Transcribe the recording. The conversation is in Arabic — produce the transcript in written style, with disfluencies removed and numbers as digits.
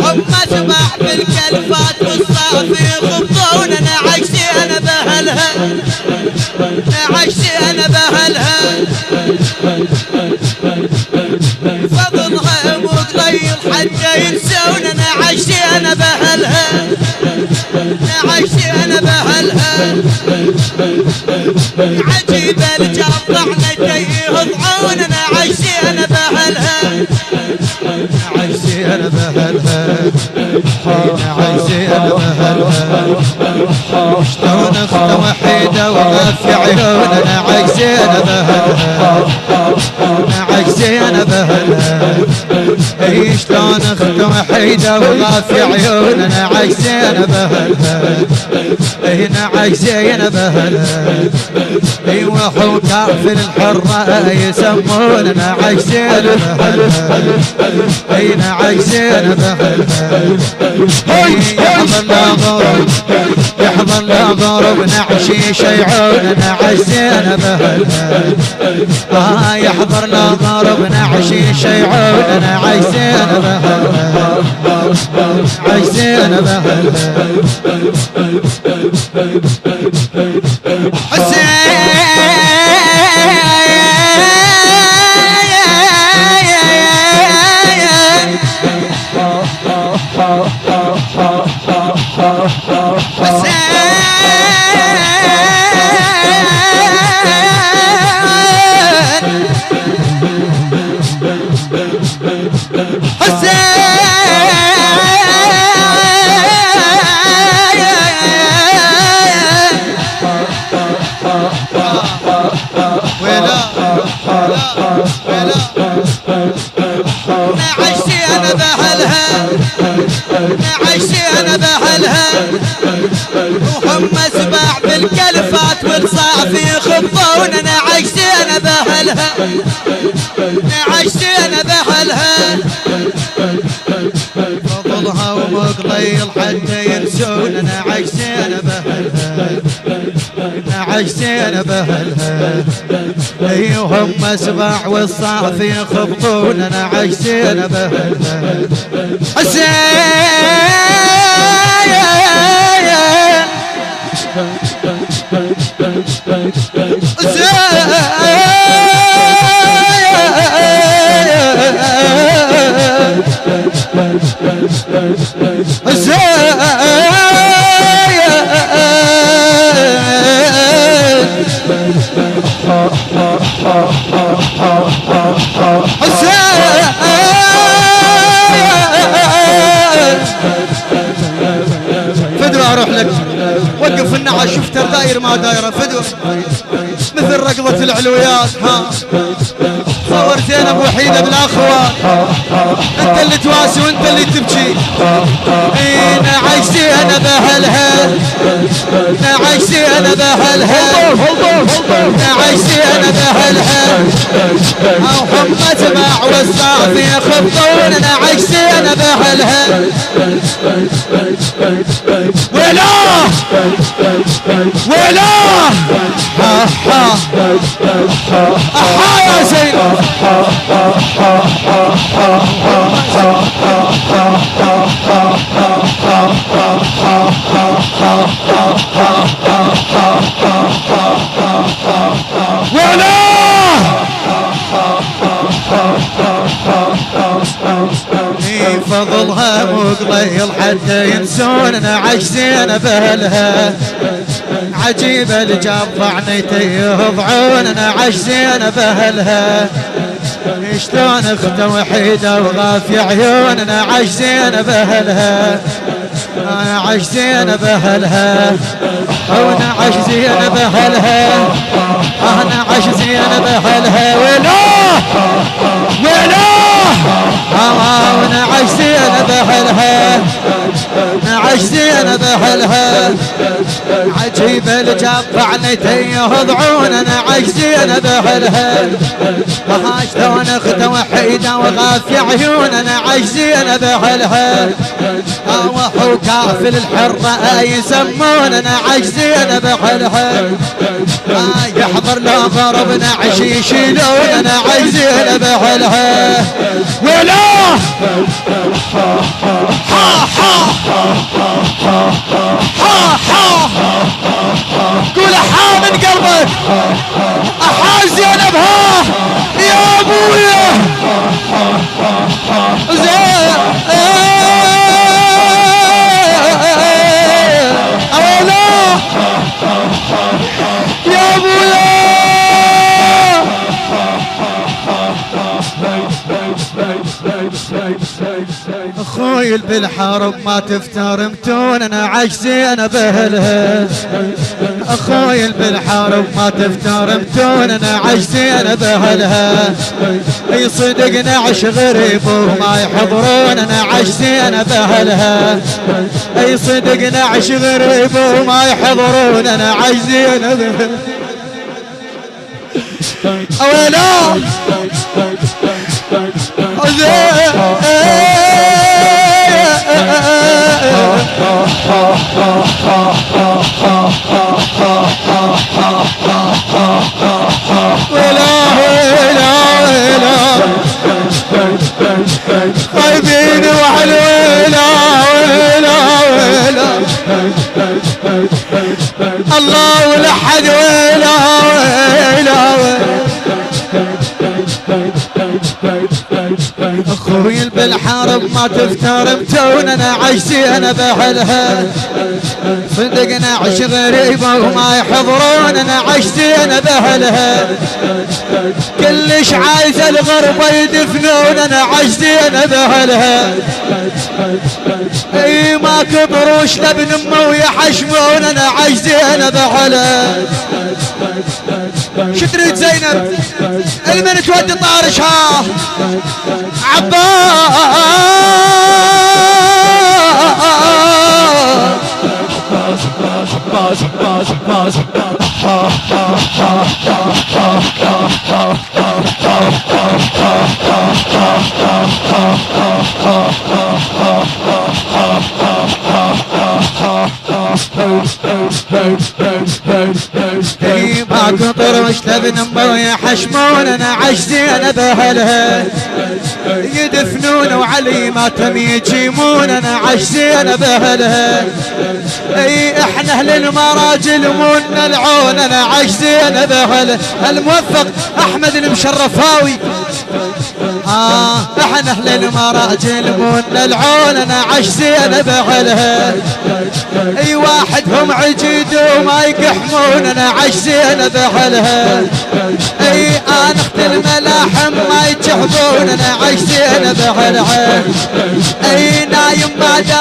هم تبع بالكلفات والصافي يخبطون. انا عكسي انا بهلها، عكسي انا بهلها، فضلها مو قليل حتى ينسون. انا عكسي انا بهلها، عكسي انا بهلها، عجيب الجرعنا يضعون. انا عكسي انا بهلها، عكسي انا بهلها، عكسي انا بهلها، شلون اخت وحيده وما في عيون. انا عكسي انا بهلها، عكسي انا بهلها، شلون اخت وحيده وما في عيون. انا عكسي انا بهلها، هنا عكسي انا بهلها، ايوه كافر الحره يسمون. انا عكسي انا بهلها، هنا عكسي انا بهلها، يحضر لا غرب، يحضر لا غرب نعشي شيعون. انا عكسي انا بهلها، يحضر لا غرب نعشي شيعون. انا عكسي انا بهلها، عكسي انا بهلها، عشتي انا بهلها، عشتي انا بهلها، وهم سباع بالكلفات والصافي يخبطون. انا عشتي انا بهلها، عشتي انا بهلها، فضلها ومقليل حتى ينسون. انا عشتي انا بهلها، عشتي انا بهلها، هم سباع والصافي يخبطون. انا عشتي انا بهلها، فدوى اروح لك وقف النعش شفتها داير ما دايره فدوى مثل ركضة العلويات. ها صورتين ابو وحيده بالاخوات، انت اللي تواسي وانت اللي تبكي. انا عايشتي انا بهلها، انا عايشتي انا بهلها، انا عايشتي انا بهلها، هم تباع والصافي يخبطون. انا عايشتي انا بهلها، ولا ولا احا يا زين ولا فضلها مقليل حتى ينسون. انا عجزي انا بهلها، عجيبة اللي جاب ضعنيتي يضعون. انا عجزي انا بهلها، شلون اخت وحيدة وغافي عيون. انا عجزي انا بهلها، انا عجزي انا بهلها، وانا عجزي انا بهلها، انا عجزي انا بهلها. ولا ولا ونعشتين بحلها نعشتين بحلها عجيب الجبعنتي يهضعون نعشتين بحلها شلون اخت وحيده وغافي عيون نعشتين بحلها وحكافل الحره يسمون نعشتين بحلها يحضر له ضرب نعش يشيلون نعشتين بحلها ولا قول حا من قلبك زينبها يا ابويا زين اولا يا ابويا اخوي بالحرب ما تفترمتون انا عجزي انا بهلها اخوي بالحرب ما تفترمتون انا عجزي انا بهلها اي صدق نعش غريب وما يحضرون انا عجزي انا بهلها اي صدق نعش غريب وما يحضرون انا عجزي انا بهلها اولا خايبين وحلوينا الله ولحد ويلا اخوي بالحرب ما تفترمتون انا عجزي انا بحلها صدق نعش غريبه وما يحضرون انا عجزي انا بهلها كلش عايز الغربه يدفنون انا عجزي انا بهلها اي ما كبروش لابن امه ويحشمون انا عجزي انا بهلها شو تريد زينب المن تودي طارشها عباس ما قطر وش لبن امه يحشمون انا عجزي انا بهلها يدفنون وعلي ما تم يجيمون انا عجزي انا بهلها اي احنا اهل المراجل مون العون انا عجزي انا بهلها الموفق احمد المشرفاوي احنا اهل المراجل مون العون انا عجزي انا بهلها اي واحد هم عجيد وما يقحمون انا عجزي انا بهلها اي انا اخت الملاحم ما يجحبون انا عجزي انا بهلها اي نايم ما دار